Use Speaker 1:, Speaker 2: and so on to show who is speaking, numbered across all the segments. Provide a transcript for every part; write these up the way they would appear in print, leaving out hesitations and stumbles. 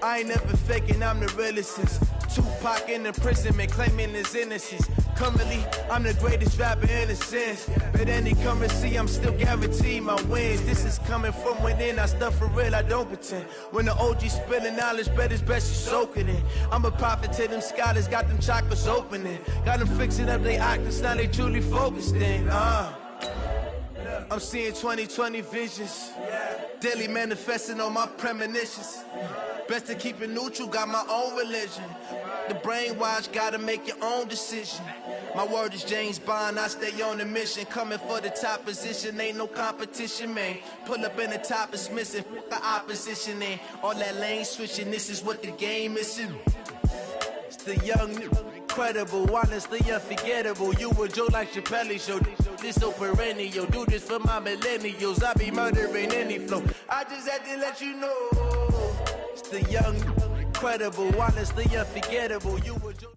Speaker 1: I ain't never faking, I'm the realest since Tupac in imprisonment, claiming his innocence. Currently, I'm the greatest rapper in a sense. But any currency, I'm still guaranteed my wins. This is coming from within, I stuff for real, I don't pretend. When the OG spilling knowledge, bet it's best you soak it in. I'm a prophet to them scholars, got them chakras opening. Got them fixing up their octaves, now they truly focused in. I'm seeing 2020 visions. Daily manifesting on my premonitions. Best to keep it neutral, got my own religion. The brainwash, gotta make your own decision. My word is James Bond, I stay on the mission. Coming for the top position, ain't no competition, man. Pull up in the top, it's missing, the opposition in. All that lane switching, this is what the game is. It's the young, incredible, honestly unforgettable. You a Joe like Chappelle show, this so perennial. Do this for my millennials, I be murdering any flow. I just had to let you know. It's the young, incredible, honestly unforgettable. You a Joe.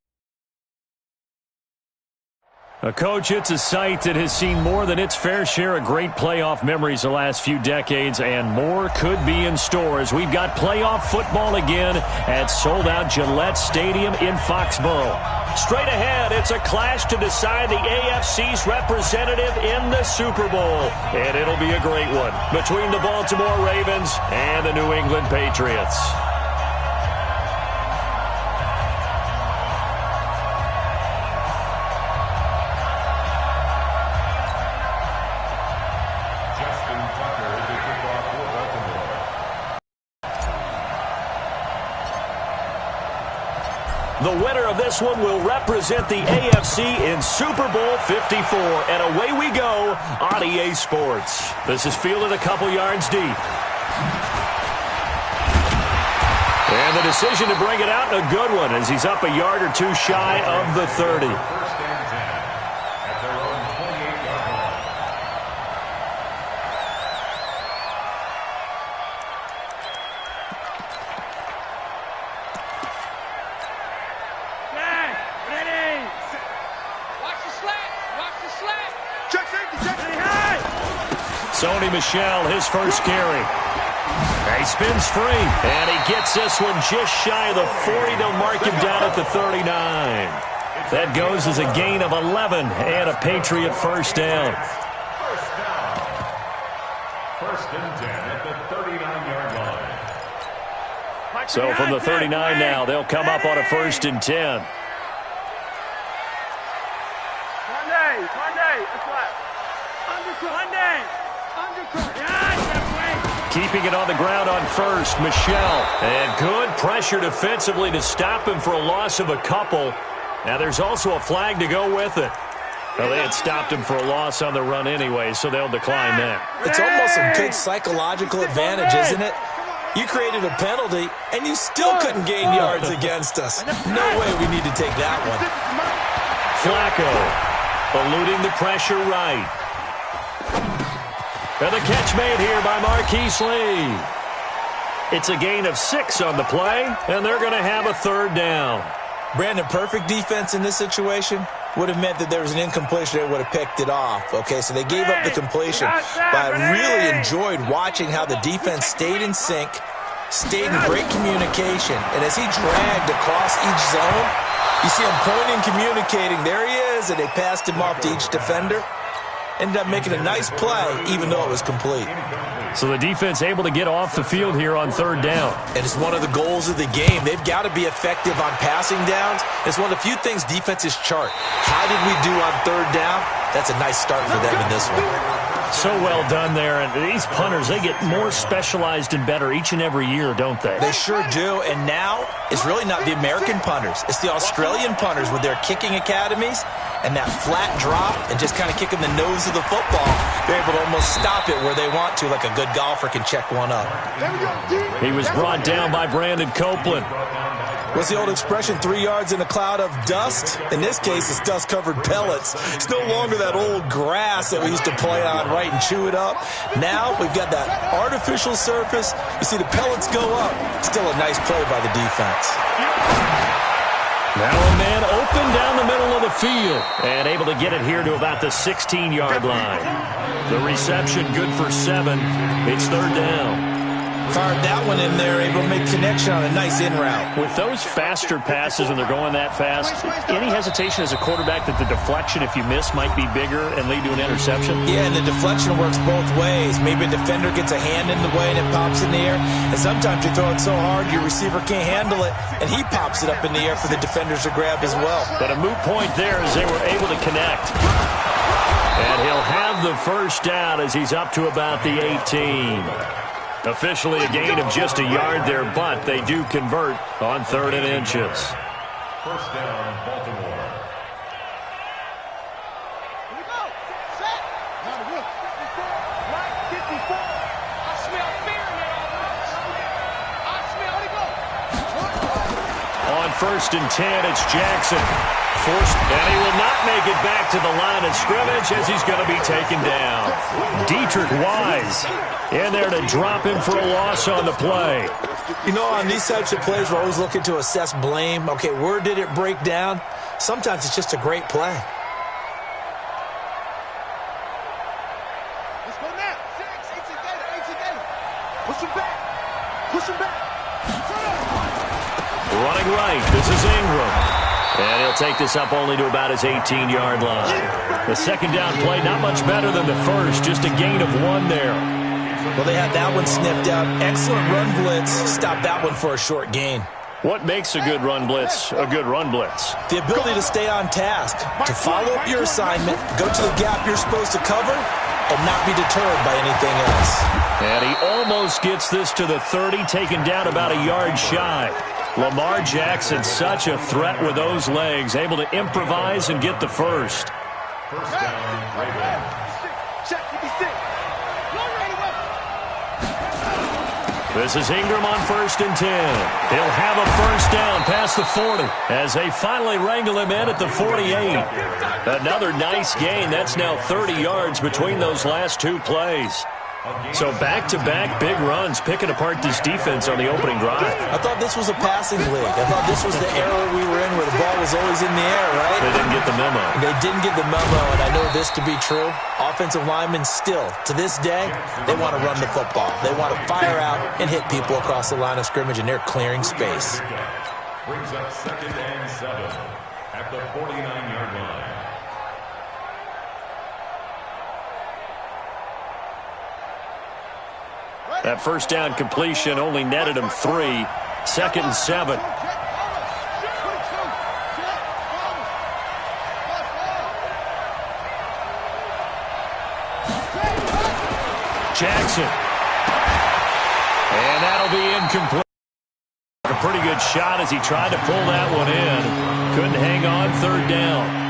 Speaker 2: Coach, it's a site that has seen more than its fair share of great playoff memories the last few decades, and more could be in store as we've got playoff football again at sold-out Gillette Stadium in Foxborough. Straight ahead, it's a clash to decide the AFC's representative in the Super Bowl, and it'll be a great one between the Baltimore Ravens and the New England Patriots. The winner of this one will represent the AFC in Super Bowl 54. And away we go on EA Sports. This is fielded a couple yards deep. And the decision to bring it out, a good one, as he's up a yard or two shy of the 30. Sony Michel, his first carry. He spins free, and he gets this one just shy of the 40. They'll mark him down at the 39. That goes as a gain of 11 and a Patriot first down.
Speaker 3: First and 10 at the 39-yard line.
Speaker 2: So from the 39 now, they'll come up on a first and 10. Keeping it on the ground on first, Michel. And good pressure defensively to stop him for a loss of a couple. Now there's also a flag to go with it. Well, they had stopped him for a loss on the run anyway, so they'll decline that.
Speaker 4: It's almost a good psychological advantage, isn't it? You created a penalty, and you still couldn't gain yards against us. No way we need to take that one.
Speaker 2: Flacco eluding the pressure right. And the catch made here by Marquise Lee. It's a gain of 6 on the play, and they're going to have a third down.
Speaker 4: Brandon, perfect defense in this situation would have meant that there was an incompletion that would have picked it off. Okay, so they gave up the completion. But I really enjoyed watching how the defense stayed in sync, stayed in great communication. And as he dragged across each zone, you see him pointing, communicating. There he is, and they passed him off to each defender. Ended up making a nice play, even though it was complete.
Speaker 2: So the defense able to get off the field here on third down.
Speaker 4: And it's one of the goals of the game. They've got to be effective on passing downs. It's one of the few things defenses chart. How did we do on third down? That's a nice start for them in this one.
Speaker 2: So well done there. And these punters, they get more specialized and better each and every year, don't they?
Speaker 4: They sure do. And now it's really not the American punters. It's the Australian punters with their kicking academies and that flat drop and just kind of kicking the nose of the football. They're able to almost stop it where they want to, like a good golfer can check one up.
Speaker 2: He was brought down by Brandon Copeland.
Speaker 4: What's the old expression, 3 yards in a cloud of dust? In this case, it's dust-covered pellets. It's no longer that old grass that we used to play on, right, and chew it up. Now we've got that artificial surface. You see the pellets go up. Still a nice play by the defense.
Speaker 2: Now a man open down the middle of the field and able to get it here to about the 16-yard line. The reception good for 7. It's third down.
Speaker 4: Fired that one in there, able to make connection on a nice in route.
Speaker 2: With those faster passes and they're going that fast, any hesitation as a quarterback that the deflection, if you miss, might be bigger and lead to an interception?
Speaker 4: Yeah, and the deflection works both ways. Maybe a defender gets a hand in the way and it pops in the air. And sometimes you throw it so hard your receiver can't handle it, and he pops it up in the air for the defenders to grab as well.
Speaker 2: But a moot point there as they were able to connect. And he'll have the first down as he's up to about the 18. Officially a gain of just a yard there, but they do convert on 3rd and inches.
Speaker 3: First down, Baltimore.
Speaker 5: Here we go. Set. Now the whip. Right, 54. I smell fear in that offense. I smell it. Go.
Speaker 2: On 1st and 10, it's Jackson. Forced, and he will not make it back to the line of scrimmage as he's going to be taken down. Dietrich Wise in there to drop him for a loss on the play.
Speaker 4: You know, on these types of plays, we're always looking to assess blame. Okay, where did it break down? Sometimes it's just a great play.
Speaker 5: Let's go now. 18 Gator. Push him back. Push him back.
Speaker 2: Running right, this is Ingram. And he'll take this up only to about his 18-yard line. The second down play, not much better than the first, just a gain of 1 there.
Speaker 4: Well, they had that one sniffed out. Excellent run blitz. Stop that one for a short gain.
Speaker 2: What makes a good run blitz a good run blitz?
Speaker 4: The ability to stay on task, to follow up your assignment, go to the gap you're supposed to cover, and not be deterred by anything else.
Speaker 2: And he almost gets this to the 30, taken down about a yard shy. Lamar Jackson, such a threat with those legs, able to improvise and get the first.
Speaker 3: First down, Ravens.
Speaker 5: Check 56.
Speaker 2: This is Ingram on 1st and 10. He'll have a first down past the 40 as they finally wrangle him in at the 48. Another nice gain. That's now 30 yards between those last 2 plays. So back-to-back big runs, picking apart this defense on the opening drive.
Speaker 4: I thought this was a passing league. I thought this was the era we were in where the ball was always in the air, right?
Speaker 2: They didn't get the memo.
Speaker 4: They didn't get the memo, and I know this to be true. Offensive linemen still, to this day, they want to run the football. They want to fire out and hit people across the line of scrimmage, and they're clearing space.
Speaker 3: Brings up 2nd and 7 at the 49-yard line.
Speaker 2: That first down completion only netted him 3. 2nd and 7. Jackson. And that'll be incomplete. A pretty good shot as he tried to pull that one in. Couldn't hang on 3rd down.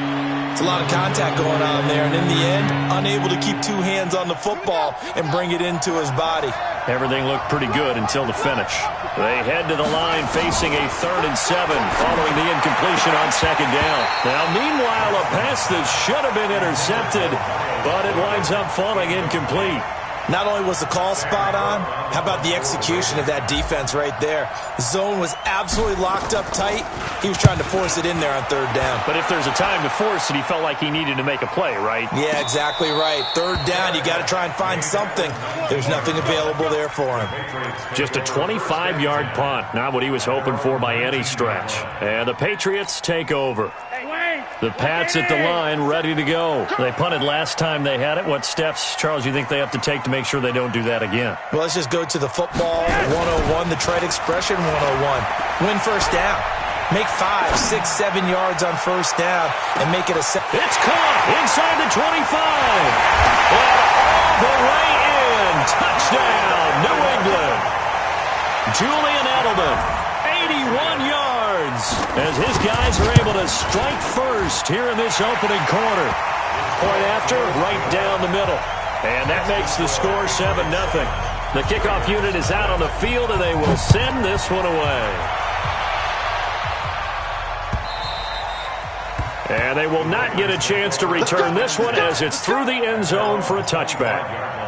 Speaker 4: It's a lot of contact going on there, and in the end, unable to keep 2 hands on the football and bring it into his body.
Speaker 2: Everything looked pretty good until the finish. They head to the line facing a 3rd and 7 following the incompletion on 2nd down. Now, meanwhile, a pass that should have been intercepted, but it winds up falling incomplete.
Speaker 4: Not only was the call spot on, how about the execution of that defense right there? The zone was absolutely locked up tight. He was trying to force it in there on 3rd down.
Speaker 2: But if there's a time to force it, he felt like he needed to make a play, right?
Speaker 4: Yeah, exactly right. 3rd down, you got to try and find something. There's nothing available there for him.
Speaker 2: Just a 25-yard punt, not what he was hoping for by any stretch. And the Patriots take over. The Pats at the line, ready to go. They punted last time they had it. What steps, Charles, you think they have to take to make sure they don't do that again?
Speaker 4: Well, let's just go to the football 101, the trade expression 101. Win first down. Make 5, 6, 7 yards on first down and make it a set.
Speaker 2: It's caught inside the 25. And all the way in. Touchdown, New England. Julian Edelman, 81 yards. As his guys are able to strike first here in this opening quarter. Point after, right down the middle. And that makes the score 7-0. The kickoff unit is out on the field, and they will send this one away. And they will not get a chance to return this one as it's through the end zone for a touchback.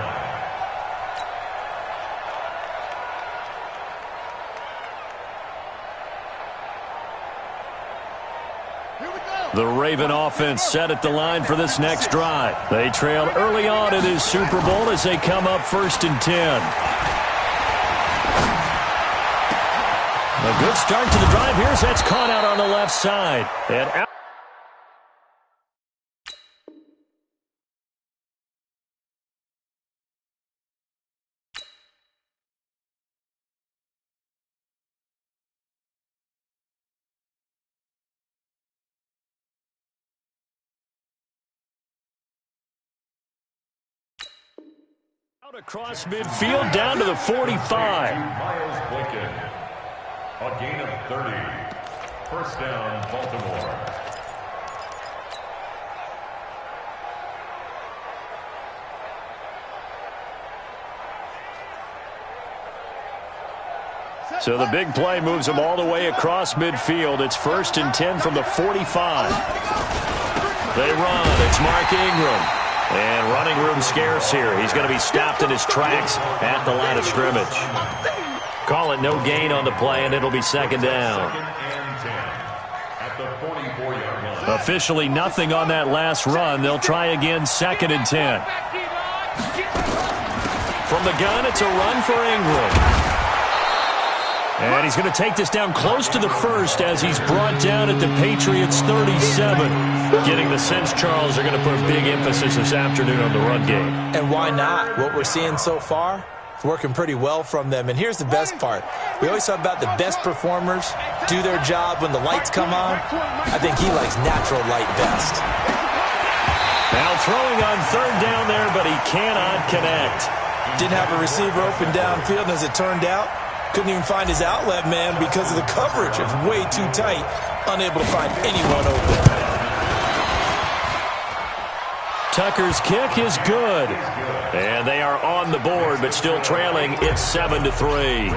Speaker 2: The Raven offense set at the line for this next drive. They trailed early on in this Super Bowl as they come up 1st and 10. A good start to the drive. Here's that's caught out on the left side. And out. Out across midfield down to the 45.
Speaker 3: Miles Boykin. A gain of 30. First down, Baltimore.
Speaker 2: So the big play moves them all the way across midfield. It's 1st and 10 from the 45. They run. It's Mark Ingram. And running room scarce here. He's going to be stopped in his tracks at the line of scrimmage. Call it no gain on the play, and it'll be 2nd down.
Speaker 3: At the 44-yard line.
Speaker 2: Officially nothing on that last run. They'll try again, 2nd and 10. From the gun, it's a run for Ingram. And he's going to take this down close to the 1st as he's brought down at the Patriots 37. Getting the sense, Charles, they're going to put a big emphasis this afternoon on the run game.
Speaker 4: And why not? What we're seeing so far, it's working pretty well from them. And here's the best part. We always talk about the best performers do their job when the lights come on. I think he likes natural light best.
Speaker 2: Now throwing on 3rd down there, but he cannot connect.
Speaker 4: Didn't have a receiver open downfield, and as it turned out, couldn't even find his outlet man because of the coverage. It's way too tight, unable to find anyone open.
Speaker 2: Tucker's kick is good. And they are on the board, but still trailing. It's 7-3.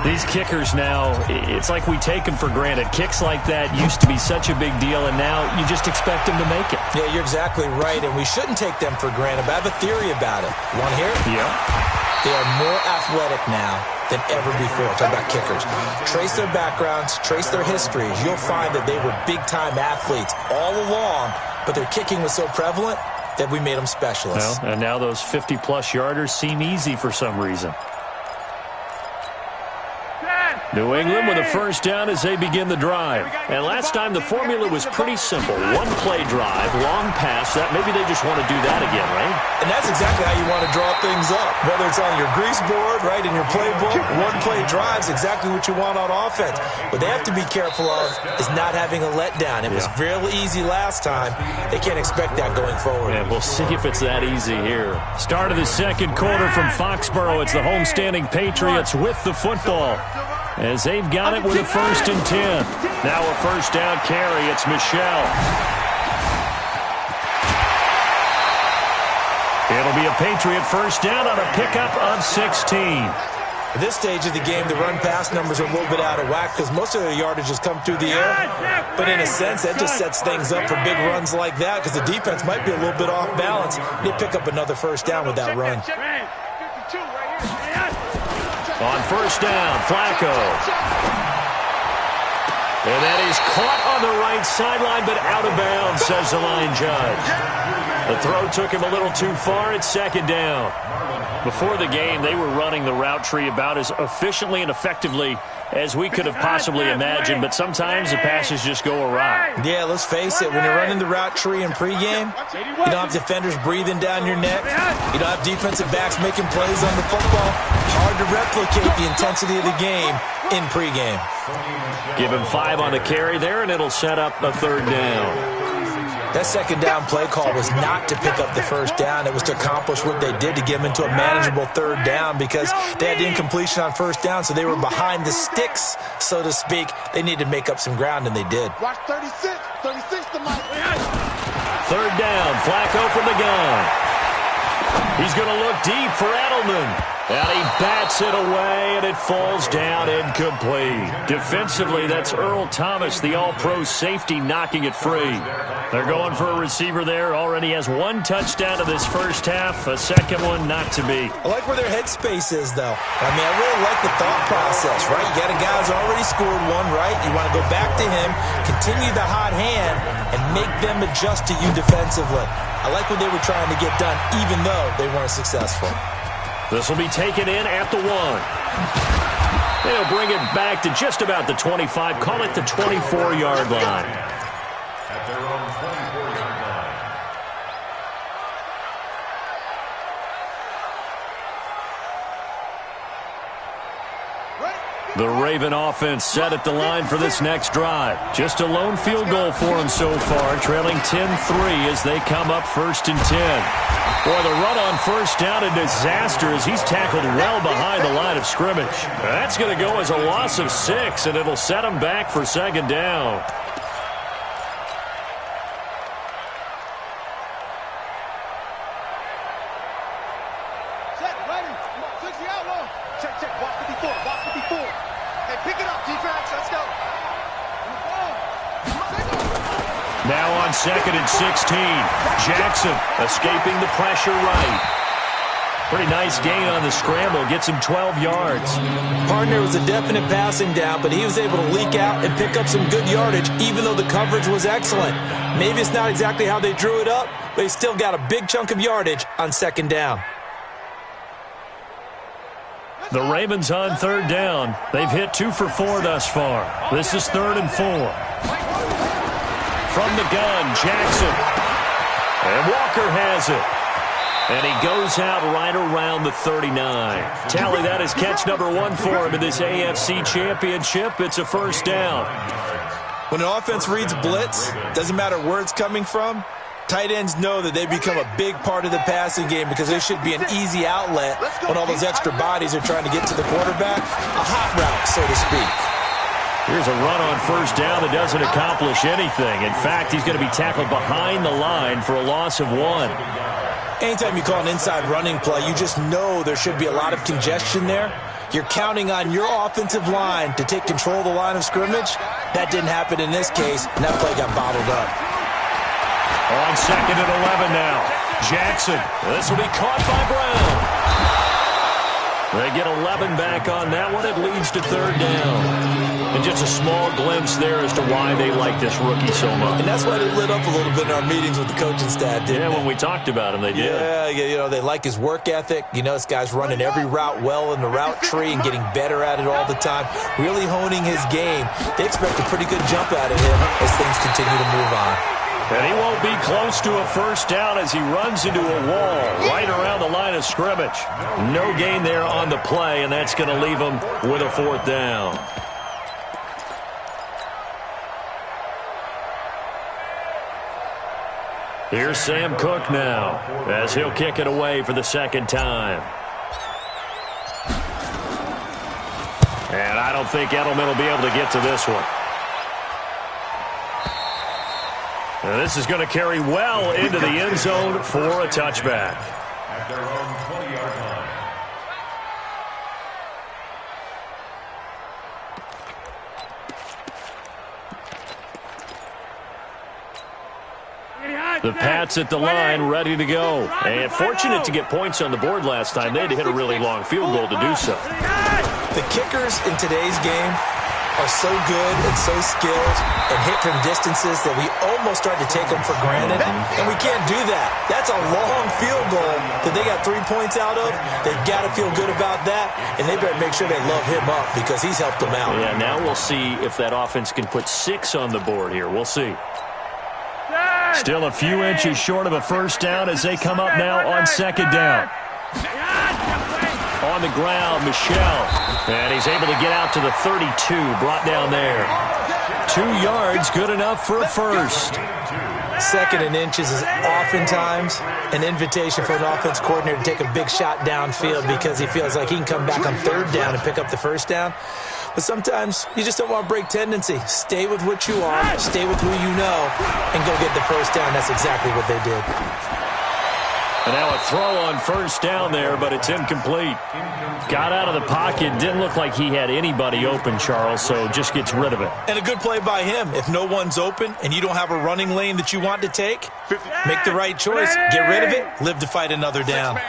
Speaker 2: These kickers now, it's like we take them for granted. Kicks like that used to be such a big deal, and now you just expect them to make it.
Speaker 4: Yeah, you're exactly right, and we shouldn't take them for granted, but I have a theory about it. You want to hear it?
Speaker 2: Yeah.
Speaker 4: They are more athletic now than ever before. Talk about kickers. Trace their backgrounds, trace their histories. You'll find that they were big-time athletes all along, but their kicking was so prevalent that we made them specialists.
Speaker 2: Well, and now those 50-plus yarders seem easy for some reason. New England with a 1st down as they begin the drive. And last time the formula was pretty simple. 1-play drive, long pass. That maybe they just want to do that again, right?
Speaker 4: And that's exactly how you want to draw things up. Whether it's on your grease board, right, in your playbook, 1-play drive is exactly what you want on offense. What they have to be careful of is not having a letdown. It was real easy last time. They can't expect that going forward.
Speaker 2: Yeah, we'll see if it's that easy here. Start of the 2nd quarter from Foxborough. It's the homestanding Patriots with the football, as they've got it with a 1st and 10. Now a 1st down carry. It's Michelle. It'll be a Patriot 1st down on a pickup of 16.
Speaker 4: At this stage of the game, the run-pass numbers are a little bit out of whack because most of the yardage has come through the air. But in a sense, that just sets things up for big runs like that because the defense might be a little bit off balance. They pick up another 1st down with that run.
Speaker 2: On 1st down, Flacco. And that is caught on the right sideline, but out of bounds, says the line judge. The throw took him a little too far. It's 2nd down. Before the game, they were running the route tree about as efficiently and effectively as we could have possibly imagined, but sometimes the passes just go awry.
Speaker 4: Yeah, let's face it, when you're running the route tree in pregame, you don't have defenders breathing down your neck. You don't have defensive backs making plays on the football. Hard to replicate the intensity of the game in pregame.
Speaker 2: Give him 5 on the carry there, and it'll set up a 3rd down.
Speaker 4: That 2nd down play call was not to pick up the 1st down. It was to accomplish what they did to get them into a manageable 3rd down because they had the incompletion on 1st down, so they were behind the sticks, so to speak. They needed to make up some ground, and they did.
Speaker 5: Watch 36 to Mike.
Speaker 2: 3rd down, Flacco from the gun. He's going to look deep for Edelman. And he bats it away, and it falls down incomplete. Defensively, that's Earl Thomas, the all-pro safety, knocking it free. They're going for a receiver there. Already has 1 touchdown in this 1st half. A 2nd one not to be.
Speaker 4: I like where their headspace is, though. I mean, I really like the thought process, right? You got a guy who's already scored 1, right? You want to go back to him, continue the hot hand, and make them adjust to you defensively. I like what they were trying to get done, even though they weren't successful.
Speaker 2: This will be taken in at the 1. They'll bring it back to just about the 25. Call it the 24-yard line.
Speaker 3: At their own 24-yard line.
Speaker 2: The Raven offense set at the line for this next drive. Just a lone field goal for them so far, trailing 10-3 as they come up 1st and 10. Boy, the run on first down, a disaster as he's tackled well behind the line of scrimmage. That's going to go as a loss of 6, and it'll set him back for 2nd down.
Speaker 5: Set, ready. 60 out long. Check. Walk 54. Hey, pick it up, defense. Let's go.
Speaker 2: Now on 2nd and 16. Jackson escaping the pressure right. Pretty nice gain on the scramble. Gets him 12 yards.
Speaker 4: Partner was a definite passing down, but he was able to leak out and pick up some good yardage, even though the coverage was excellent. Maybe it's not exactly how they drew it up, but he still got a big chunk of yardage on 2nd down.
Speaker 2: The Ravens on 3rd down. They've hit 2 for 4 thus far. This is 3rd and 4. From the gun, Jackson. And Walker has it. And he goes out right around the 39. Tally that is catch number 1 for him in this AFC Championship. It's a 1st down.
Speaker 4: When an offense reads blitz, doesn't matter where it's coming from, tight ends know that they become a big part of the passing game because they should be an easy outlet when all those extra bodies are trying to get to the quarterback. A hot route, so to speak.
Speaker 2: Here's a run on first down that doesn't accomplish anything. In fact, he's going to be tackled behind the line for a loss of 1.
Speaker 4: Anytime you call an inside running play, you just know there should be a lot of congestion there. You're counting on your offensive line to take control of the line of scrimmage. That didn't happen in this case, and that play got bottled up.
Speaker 2: On 2nd and 11 now. Jackson. This will be caught by Brown. They get 11 back on that one. It leads to 3rd down. And just a small glimpse there as to why they like this rookie so much.
Speaker 4: And that's why they lit up a little bit in our meetings with the coaching staff, didn't they?
Speaker 2: When we talked about him, they did.
Speaker 4: Yeah, you know, they like his work ethic. You know, this guy's running every route well in the route tree and getting better at it all the time, really honing his game. They expect a pretty good jump out of him as things continue to move on.
Speaker 2: And he won't be close to a 1st down as he runs into a wall right around the line of scrimmage. No gain there on the play, and that's going to leave him with a 4th down. Here's Sam Cook now as he'll kick it away for the 2nd time. And I don't think Edelman will be able to get to this one. And this is going to carry well into the end zone for a touchback.
Speaker 3: At their own 20-yard line.
Speaker 2: The Pats at the line, ready to go. And fortunate to get points on the board last time. They had to hit a really long field goal to do so.
Speaker 4: The kickers in today's game are so good and so skilled and hit from distances that we almost start to take them for granted, and we can't do that. That's a long field goal that they got 3 points out of. They've got to feel good about that, and they better make sure they love him up because he's helped them out.
Speaker 2: Yeah, now we'll see if that offense can put 6 on the board here. We'll see. Still a few inches short of a 1st down as they come up now on 2nd down. On the ground, Michelle. And he's able to get out to the 32, brought down there. 2 yards, good enough for a 1st.
Speaker 4: 2nd and inches is oftentimes an invitation for an offense coordinator to take a big shot downfield because he feels like he can come back on 3rd down and pick up the 1st down. But sometimes you just don't want to break tendency. Stay with what you are, stay with who you know, and go get the 1st down. That's exactly what they did.
Speaker 2: And now a throw on 1st down there, but it's incomplete. Got out of the pocket. Didn't look like he had anybody open, Charles, so just gets rid of it.
Speaker 4: And a good play by him. If no one's open and you don't have a running lane that you want to take, make the right choice. Get rid of it. Live to fight another down.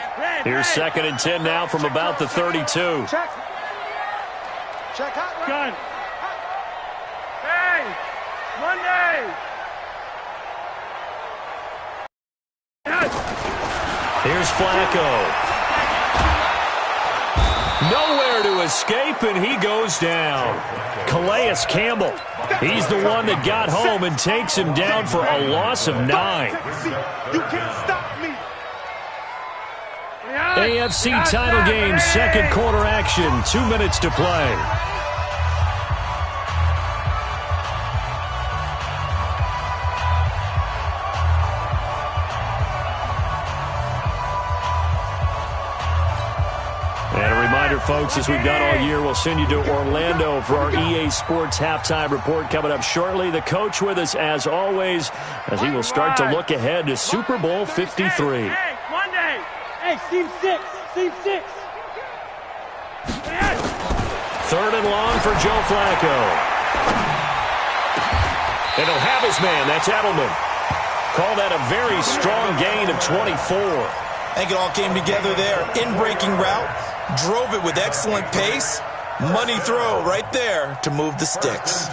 Speaker 2: Here's 2nd and 10 now from about the 32.
Speaker 5: Check out.
Speaker 6: Gun. Hey, Monday.
Speaker 2: Here's Flacco. Nowhere to escape, and he goes down. Calais Campbell, he's the one that got home and takes him down for a loss of 9.
Speaker 5: You can't stop me.
Speaker 2: AFC title game, second quarter action, 2 minutes to play. And a reminder, folks, as we've done all year, we'll send you to Orlando for our EA Sports halftime report coming up shortly. The coach with us, as always, as he will start to look ahead to Super Bowl 53.
Speaker 6: Hey, Monday. Hey, Steve 6. Steve 6.
Speaker 2: Third and long for Joe Flacco. And he'll have his man. That's Edelman. Call that a very strong gain of 24.
Speaker 4: I think it all came together there. In-breaking route. Drove it with excellent pace. Money throw right there to move the sticks.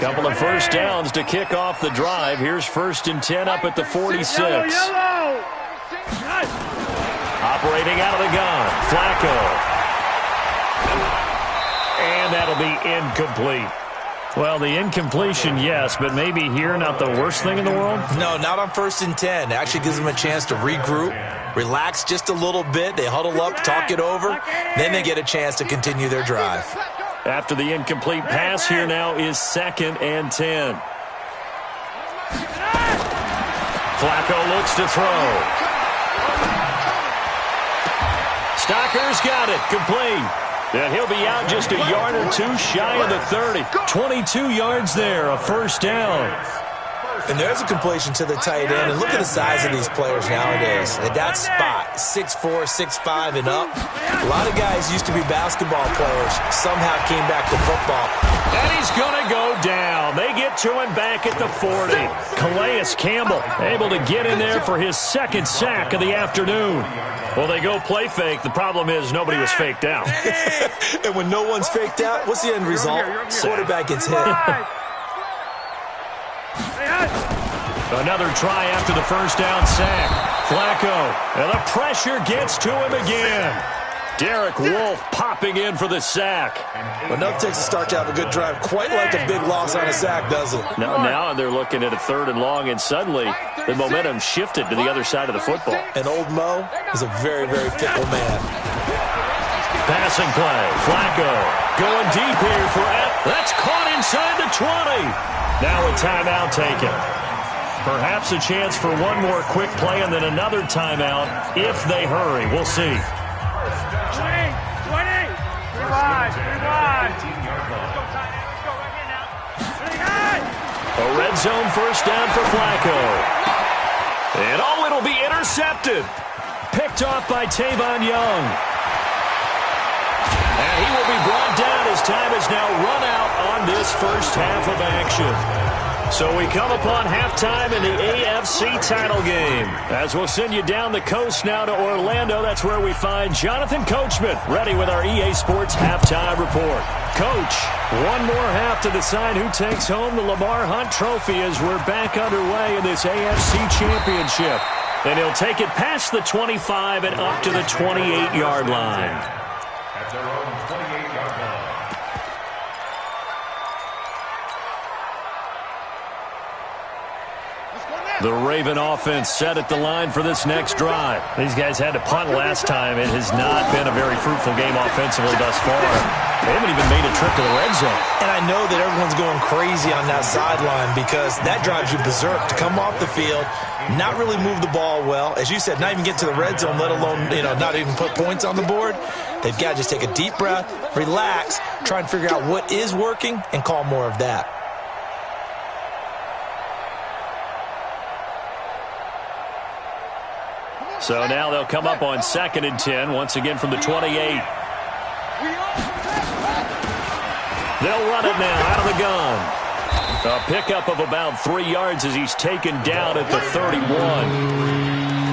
Speaker 2: Couple of first downs to kick off the drive. Here's 1st and 10 up at the 46.
Speaker 6: Yellow.
Speaker 2: Operating out of the gun. Flacco. And that'll be incomplete. Well, the incompletion, yes, but maybe here not the worst thing in the world?
Speaker 4: No, not on 1st and 10. It actually gives them a chance to regroup, relax just a little bit. They huddle up, talk it over. Then they get a chance to continue their drive.
Speaker 2: After the incomplete pass, here now is 2nd and 10. Flacco looks to throw. Stocker's got it, complete. And he'll be out just a yard or two shy of the 30. 22 yards there, a first down.
Speaker 4: And there's a completion to the tight end. And look at the size of these players nowadays. At that spot, 6'4", 6'5", and up. A lot of guys used to be basketball players. Somehow came back to football.
Speaker 2: And he's going to go down. They get to him back at the 40. Calais Campbell able to get in there for his 2nd sack of the afternoon. Well, they go play fake. The problem is nobody was faked out.
Speaker 4: And when no one's faked out, what's the end result? Quarterback gets hit.
Speaker 2: Another try after the first down sack. Flacco, and the pressure gets to him again. Derek Wolfe popping in for the sack.
Speaker 4: Well, nothing takes a start to have a good drive quite like a big loss on a sack, does it?
Speaker 2: Now they're looking at a 3rd and long, and suddenly the momentum shifted to the other side of the football.
Speaker 4: And old Mo is a very, very fickle man.
Speaker 2: Passing play. Flacco going deep here for that's caught inside the 20. Now a timeout taken. Perhaps a chance for one more quick play and then another timeout if they hurry. We'll see.
Speaker 6: 20. 3 wide. Let's go, tight end. Let's go right here now.
Speaker 2: A red zone first down for Flacco. And it'll be intercepted. Picked off by Tavon Young. And he will be brought down as time has now run out on this first half of action. So we come upon halftime in the AFC title game. As we'll send you down the coast now to Orlando, that's where we find Jonathan Coachman ready with our EA Sports halftime report. Coach, one more half to decide who takes home the Lamar Hunt Trophy as we're back underway in this AFC Championship. And he'll take it past the 25 and up to the 28-yard line.
Speaker 3: At their own 28-yard line.
Speaker 2: The Raven offense set at the line for this next drive. These guys had to punt last time. It has not been a very fruitful game offensively thus far. They haven't even made a trip to the red zone.
Speaker 4: And I know that everyone's going crazy on that sideline because that drives you berserk to come off the field, not really move the ball well. As you said, not even get to the red zone, let alone, not even put points on the board. They've got to just take a deep breath, relax, try and figure out what is working, and call more of that.
Speaker 2: So now they'll come up on 2nd and 10, once again from the 28. They'll run it now out of the gun. A pickup of about 3 yards as he's taken down at the 31.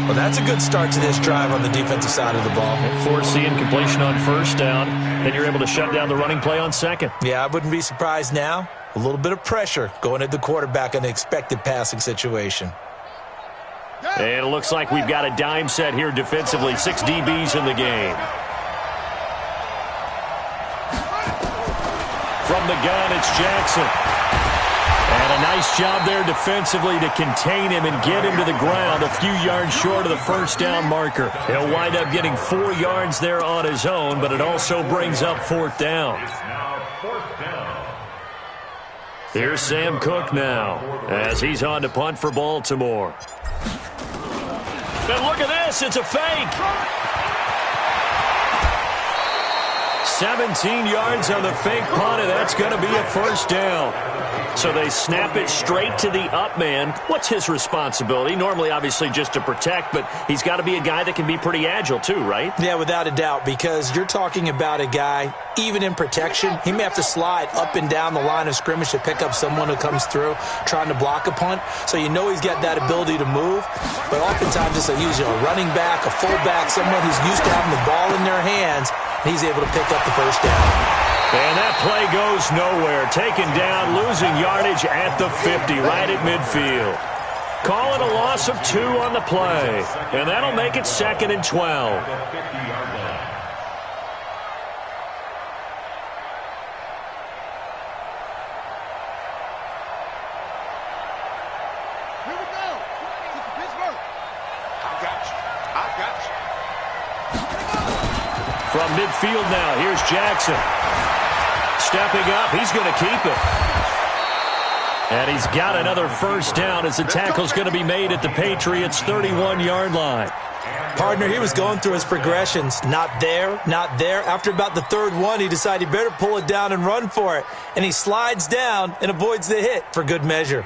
Speaker 4: Well, that's a good start to this drive on the defensive side of the ball.
Speaker 2: Force the incompletion on first down, then you're able to shut down the running play on 2nd.
Speaker 4: Yeah, I wouldn't be surprised now. A little bit of pressure going at the quarterback in an expected passing situation.
Speaker 2: And it looks like we've got a dime set here defensively. 6 DBs in the game. From the gun, it's Jackson. And a nice job there defensively to contain him and get him to the ground a few yards short of the first down marker. He'll wind up getting 4 yards there on his own, but it also brings up 4th down. Here's Sam Cook now as he's on to punt for Baltimore. And look at this, it's a fake. 17 yards on the fake punt, and that's going to be a first down. So they snap it straight to the up man. What's his responsibility? Normally, obviously, just to protect, but he's got to be a guy that can be pretty agile too, right?
Speaker 4: Yeah, without a doubt, because you're talking about a guy, even in protection, he may have to slide up and down the line of scrimmage to pick up someone who comes through trying to block a punt. So you know he's got that ability to move, but oftentimes it's usually a running back, a fullback, someone who's used to having the ball in their hands, and he's able to pick up the first down.
Speaker 2: And that play goes nowhere. Taken down, losing yardage at the 50, right at midfield. Call it a loss of 2 on the play. And that'll make it 2nd and 12.
Speaker 5: Here we go. Pittsburgh. I got you.
Speaker 2: From midfield now, here's Jackson. Stepping up, he's going to keep it. And he's got another first down as the tackle's going to be made at the Patriots' 31-yard line.
Speaker 4: Partner, he was going through his progressions. Not there, not there. After about the 3rd one, he decided he better pull it down and run for it. And he slides down and avoids the hit for good measure.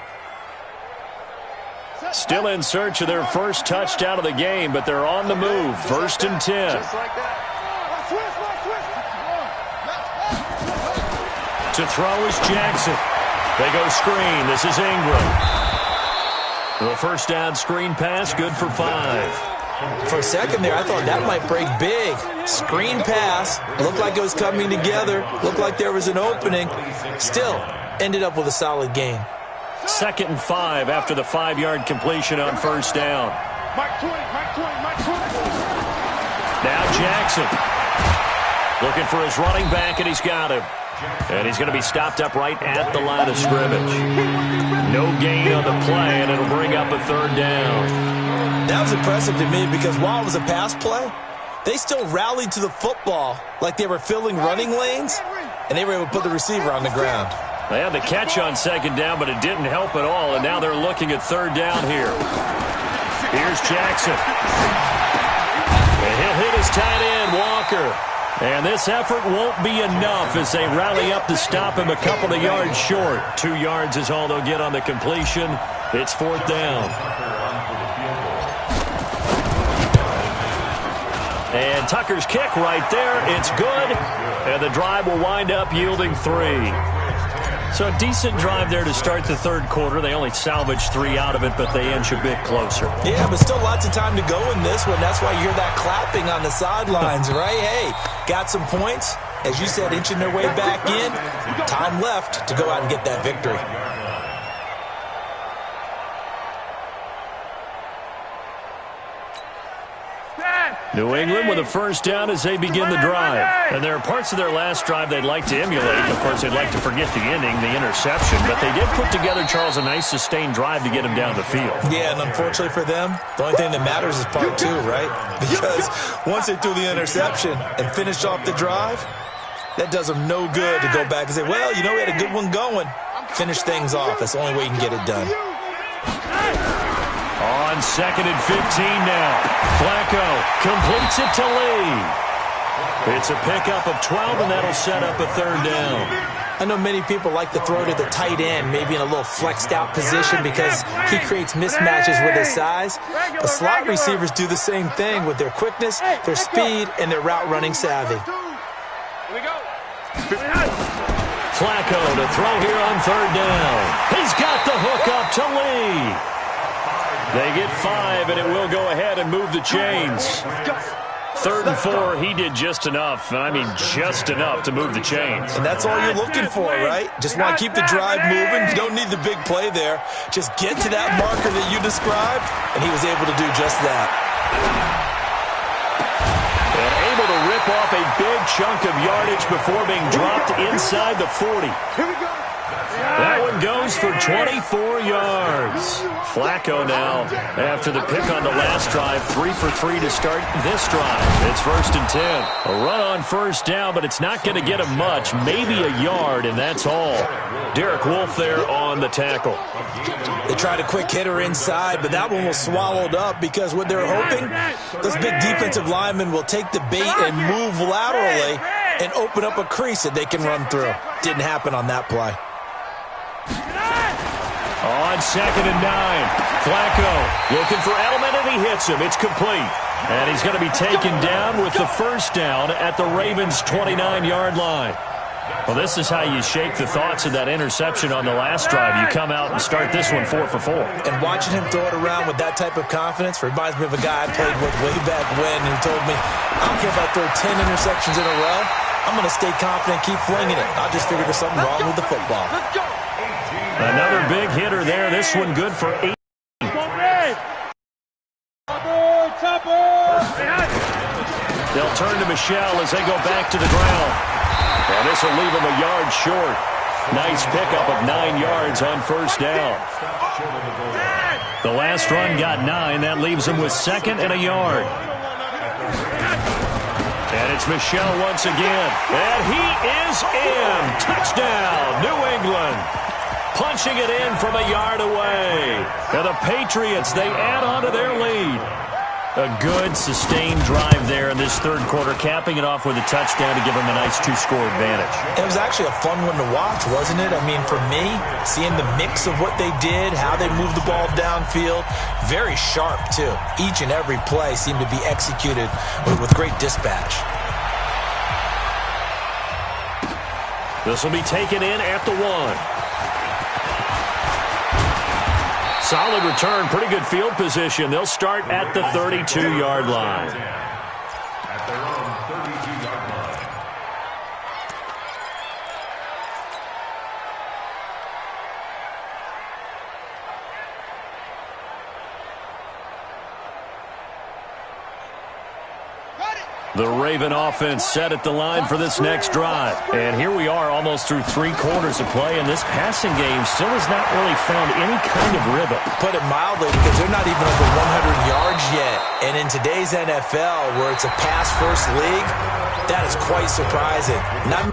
Speaker 2: Still in search of their first touchdown of the game, but they're on the move. 1st and 10.
Speaker 5: Just like that.
Speaker 2: To throw is Jackson. They go screen. This is Ingram. The first down screen pass, good for 5.
Speaker 4: For a second there, I thought that might break big. Screen pass. Looked like it was coming together. Looked like there was an opening. Still, ended up with a solid gain.
Speaker 2: 2nd and 5 after the 5-yard completion on first down.
Speaker 5: Mike 20.
Speaker 2: Now Jackson. Looking for his running back, and he's got him. And he's going to be stopped up right at the line of scrimmage. No gain on the play, and it'll bring up a 3rd down.
Speaker 4: That was impressive to me because while it was a pass play, they still rallied to the football like they were filling running lanes, and they were able to put the receiver on the ground.
Speaker 2: They had the catch on 2nd down, but it didn't help at all, and now they're looking at 3rd down here. Here's Jackson. And he'll hit his tight end, Walker. And this effort won't be enough as they rally up to stop him a couple of yards short. 2 yards is all they'll get on the completion. It's 4th down. And Tucker's kick right there. It's good. And the drive will wind up yielding 3. So a decent drive there to start the 3rd quarter. They only salvaged 3 out of it, but they inch a bit closer.
Speaker 4: Yeah, but still lots of time to go in this one. That's why you hear that clapping on the sidelines, right? Hey, got some points. As you said, inching their way back in. Time left to go out and get that victory.
Speaker 2: New England with a first down as they begin the drive. And there are parts of their last drive they'd like to emulate. Of course, they'd like to forget the ending, the interception. But they did put together, Charles, a nice sustained drive to get him down the field.
Speaker 4: Yeah, and unfortunately for them, the only thing that matters is part 2, right? Because once they threw the interception and finished off the drive, that does them no good to go back and say, well, you know, we had a good one going. Finish things off. That's the only way you can get it done.
Speaker 2: On 2nd and 15 now. Flacco completes it to Lee. It's a pickup of 12, and that'll set up a 3rd down.
Speaker 4: I know many people like to throw to the tight end, maybe in a little flexed out position because he creates mismatches with his size. The slot receivers do the same thing with their quickness, their speed, and their route running savvy.
Speaker 5: Here we go.
Speaker 2: Flacco to throw here on 3rd down. He's got the hook up to Lee. They get 5, and it will go ahead and move the chains. 3rd and 4, he did just enough, and I mean just enough to move the chains.
Speaker 4: And that's all you're looking for, right? Just want to keep the drive moving. You don't need the big play there. Just get to that marker that you described, and he was able to do just that.
Speaker 2: And able to rip off off a big chunk of yardage before being dropped inside the 40.
Speaker 5: Here we go.
Speaker 2: That one goes for 24 yards. Flacco now, after the pick on the last drive, 3 for 3 to start this drive. It's 1st and 10. A run on first down, but it's not going to get him much, maybe a yard, and that's all. Derek Wolfe there on the tackle.
Speaker 4: They tried a quick hitter inside, but that one was swallowed up because what they're hoping, those big defensive linemen will take the bait and move laterally and open up a crease that they can run through. Didn't happen on that play.
Speaker 2: On 2nd and 9, Flacco looking for Edelman, and he hits him. It's complete. And he's going to be taken down with the first down at the Ravens' 29-yard line. Well, this is how you shake the thoughts of that interception on the last drive. You come out and start this one 4 for 4.
Speaker 4: And watching him throw it around with that type of confidence reminds me of a guy I played with way back when who told me, I don't care if I throw 10 interceptions in a row. I'm going to stay confident and keep flinging it. I just figured there's something wrong with the football.
Speaker 2: Another big hitter there. This one good for 8. They'll turn to Michelle as they go back to the ground. And this will leave him a yard short. Nice pickup of 9 yards on first down. The last run got 9. That leaves him with 2nd and a yard. And it's Michelle once again. And he is in. Touchdown, New England. Punching it in from a yard away. And the Patriots, they add on to their lead. A good, sustained drive there in this third quarter, capping it off with a touchdown to give them a nice 2-score advantage.
Speaker 4: It was actually a fun one to watch, wasn't it? I mean, for me, seeing the mix of what they did, how they moved the ball downfield, very sharp, too. Each and every play seemed to be executed with great dispatch.
Speaker 2: This will be taken in at the 1. Solid return, pretty good field position. They'll start at the 32-yard line.
Speaker 3: At their own 32-yard line.
Speaker 2: The Raven offense set at the line for this next drive. And here we are almost through 3 quarters of play, and this passing game still has not really found any kind of rhythm.
Speaker 4: Put it mildly, because they're not even over 100 yards yet. And in today's NFL, where it's a pass-first league, that is quite surprising. Not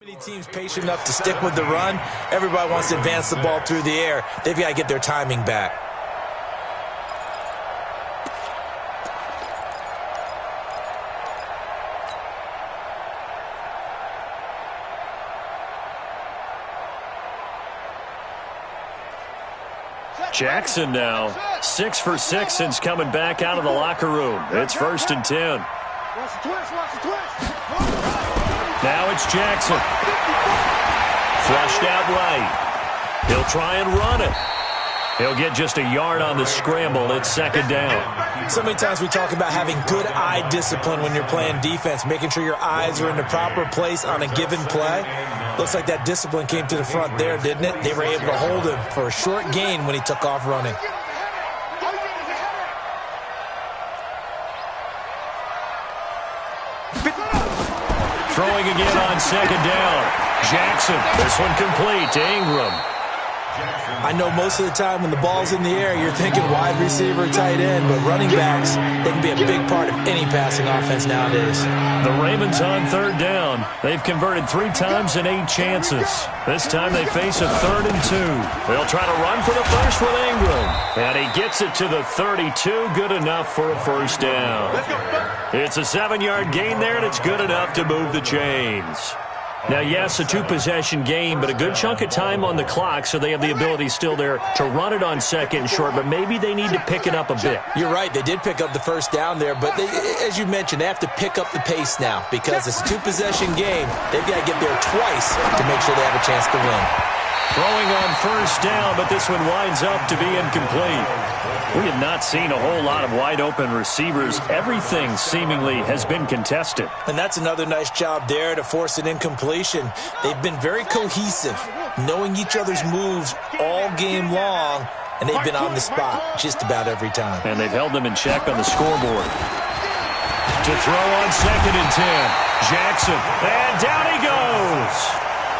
Speaker 4: Any team's patient enough to stick with the run, everybody wants to advance the ball through the air. They've got to get their timing back.
Speaker 2: Jackson now 6 for 6 since coming back out of the locker room. It's 1st and 10. Now it's Jackson. Flushed out right. He'll try and run it. He'll get just a yard on the scramble. It's 2nd down.
Speaker 4: So many times we talk about having good eye discipline when you're playing defense, making sure your eyes are in the proper place on a given play. Looks like that discipline came to the front there, didn't it? They were able to hold him for a short gain when he took off running.
Speaker 2: Throwing again on 2nd down. Jackson, this one complete to Ingram.
Speaker 4: I know most of the time when the ball's in the air, you're thinking wide receiver, tight end, but running backs, they can be a big part of any passing offense nowadays.
Speaker 2: The Ravens on 3rd down. They've converted 3 times in 8 chances. This time they face a 3rd and 2. They'll try to run for the first with Ingram. And he gets it to the 32. Good enough for a 1st down. It's a 7-yard gain there, and it's good enough to move the chains. Now, yes, a 2-possession game, but a good chunk of time on the clock, so they have the ability still there to run it on 2nd and short, but maybe they need to pick it up a bit.
Speaker 4: You're right. They did pick up the 1st down there, but they, as you mentioned, they have to pick up the pace now because it's a 2-possession game. They've got to get there twice to make sure they have a chance to win.
Speaker 2: Throwing on 1st down, but this one winds up to be incomplete. We have not seen a whole lot of wide-open receivers. Everything seemingly has been contested.
Speaker 4: And that's another nice job there to force an incompletion. They've been very cohesive, knowing each other's moves all game long, and they've been on the spot just about every time.
Speaker 2: And they've held them in check on the scoreboard. To throw on 2nd and 10. Jackson, and down he goes.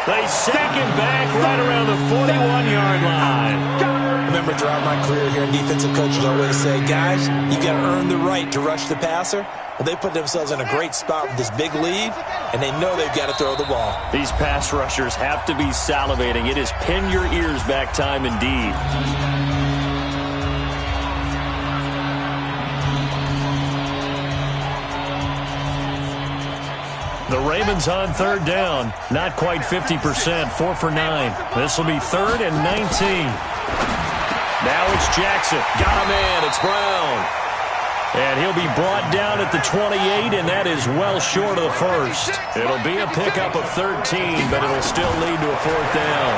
Speaker 2: They sack him back right around the 41-yard line.
Speaker 4: I remember throughout my career here, defensive coaches always say, guys, you got to earn the right to rush the passer. Well, they put themselves in a great spot with this big lead, and they know they've got to throw the ball.
Speaker 2: These pass rushers have to be salivating. It is pin your ears back time indeed. The Ravens on 3rd down. Not quite 50%. 4 for 9. This will be 3rd and 19. Now it's Jackson. Got a man. It's Brown. And he'll be brought down at the 28, and that is well short of the 1st. It'll be a pickup of 13, but it'll still lead to a 4th down.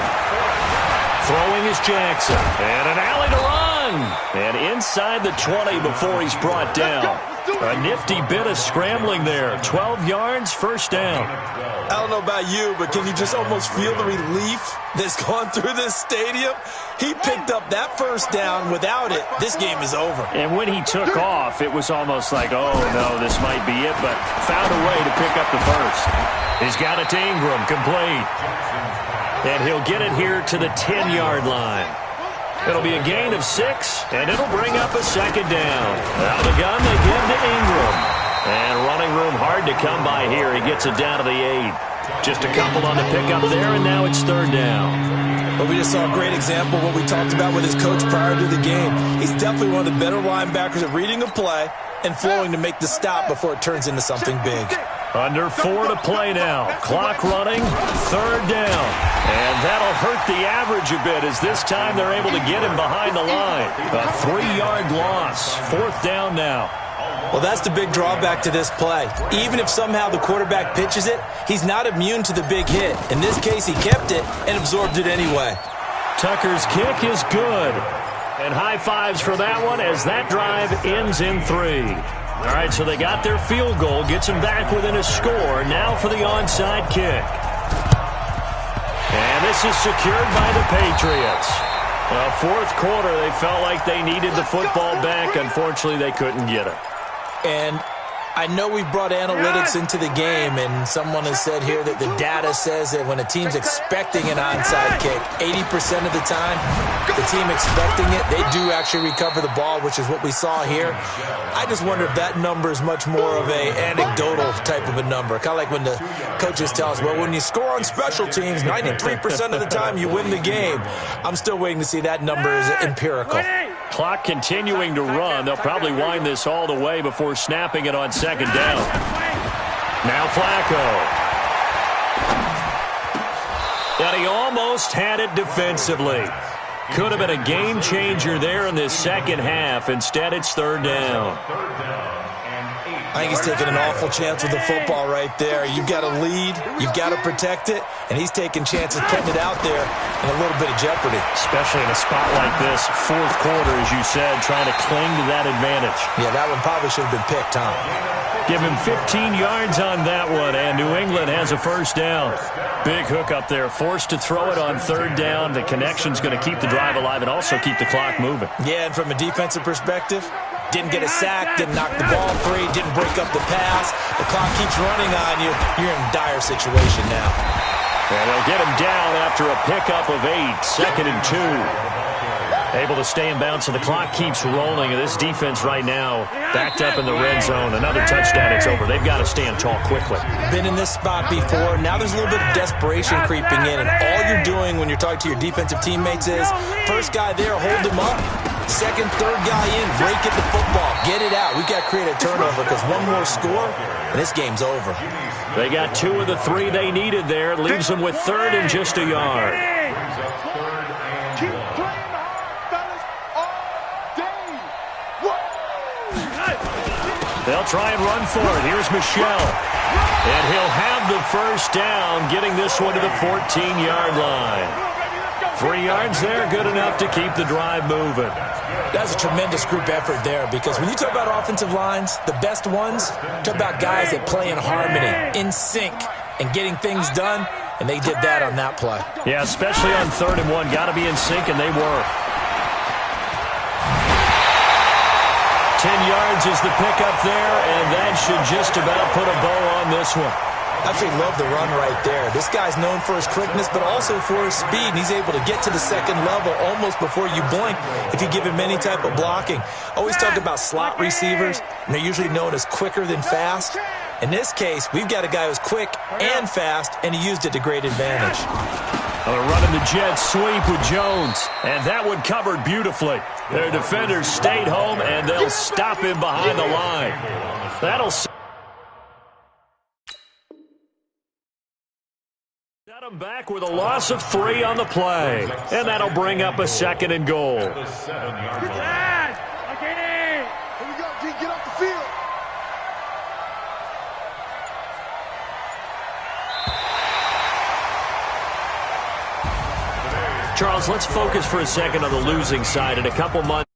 Speaker 2: Throwing is Jackson. And an alley to run. And inside the 20 before he's brought down. A nifty bit of scrambling there. 12 yards, 1st down.
Speaker 4: I don't know about you, but can you just almost feel the relief that's gone through this stadium? He picked up that 1st down. Without it, this game is over.
Speaker 2: And when he took off, it was almost like, oh, no, this might be it, but found a way to pick up the 1st. He's got it to Ingram, complete. And he'll get it here to the 10-yard line. It'll be a gain of 6, and it'll bring up a 2nd down. Out of the gun, they give to Ingram. And running room hard to come by here. He gets it down to the 8. Just a couple on the pickup there, and now it's 3rd down.
Speaker 4: But we just saw a great example of what we talked about with his coach prior to the game. He's definitely one of the better linebackers at reading a play and flowing to make the stop before it turns into something big.
Speaker 2: Under 4 to play now. Clock running, 3rd down. And that'll hurt the average a bit as this time they're able to get him behind the line. A 3-yard loss. 4th down now.
Speaker 4: Well, that's the big drawback to this play. Even if somehow the quarterback pitches it, he's not immune to the big hit. In this case, he kept it and absorbed it anyway.
Speaker 2: Tucker's kick is good. And high fives for that one as that drive ends in 3. All right, so they got their field goal, gets them back within a score. Now for the onside kick. And this is secured by the Patriots. Well, 4th quarter, they felt like they needed the football back. Unfortunately, they couldn't get it.
Speaker 4: And I know we've brought analytics into the game, and someone has said here that the data says that when a team's expecting an onside kick, 80% of the time, the team expecting it, they do actually recover the ball, which is what we saw here. I just wonder if that number is much more of a anecdotal type of a number. Kind of like when the coaches tell us, well, when you score on special teams, 93% of the time you win the game. I'm still waiting to see that number is empirical.
Speaker 2: Clock continuing to run. They'll probably wind this all the way before snapping it on second down. Now Flacco. And he almost had it defensively. Could have been a game changer there in this second half. Instead, it's third down.
Speaker 4: I think he's taking an awful chance with the football right there. You've got to lead, you've got to protect it, and he's taking chances putting it out there in a little bit of jeopardy.
Speaker 2: Especially in a spot like this, fourth quarter, as you said, trying to cling to that advantage.
Speaker 4: Yeah, that one probably should have been picked, Tom.
Speaker 2: Give him 15 yards on that one, and New England has a first down. Big hook up there, forced to throw it on third down. The connection's going to keep the drive alive and also keep the clock moving.
Speaker 4: Yeah, and from a defensive perspective, didn't get a sack, didn't knock the ball free, didn't break up the pass. The clock keeps running on you. You're in a dire situation now.
Speaker 2: And they'll get him down after a pickup of 8, second and 2. Able to stay in bounds, so the clock keeps rolling. And this defense right now backed up in the red zone. Another touchdown, it's over. They've got to stand tall quickly.
Speaker 4: Been in this spot before. Now there's a little bit of desperation creeping in. And all you're doing when you're talking to your defensive teammates is, first guy there, hold him up. Second, third guy in, break at the football. Get it out. We've got to create a turnover because one more score, and this game's over.
Speaker 2: They got 2 of the 3 they needed there. Leaves them with third and just a yard.
Speaker 5: Keep playing hard, fellas, all day.
Speaker 2: They'll try and run for it. Here's Michelle. And he'll have the first down, getting this one to the 14-yard line. 3 yards there, good enough to keep the drive moving.
Speaker 4: That's a tremendous group effort there because when you talk about offensive lines, the best ones, talk about guys that play in harmony, in sync, and getting things done, and they did that on that play.
Speaker 2: Yeah, especially on 3rd and 1. Got to be in sync, and they were. 10 yards is the pickup there, and that should just about put a bow on this one.
Speaker 4: I actually love the run right there. This guy's known for his quickness, but also for his speed. And he's able to get to the second level almost before you blink if you give him any type of blocking. Always talk about slot receivers, and they're usually known as quicker than fast. In this case, we've got a guy who's quick and fast, and he used it to great advantage.
Speaker 2: They're running the jet sweep with Jones, and that one covered beautifully. Their defenders stayed home, and they'll stop him behind the line. That'll set him back with a loss of 3 on the play, and that'll bring up a 2nd and goal.
Speaker 5: Here we go, G. Get off the field.
Speaker 2: Charles, let's focus for a second on the losing side. In a couple months,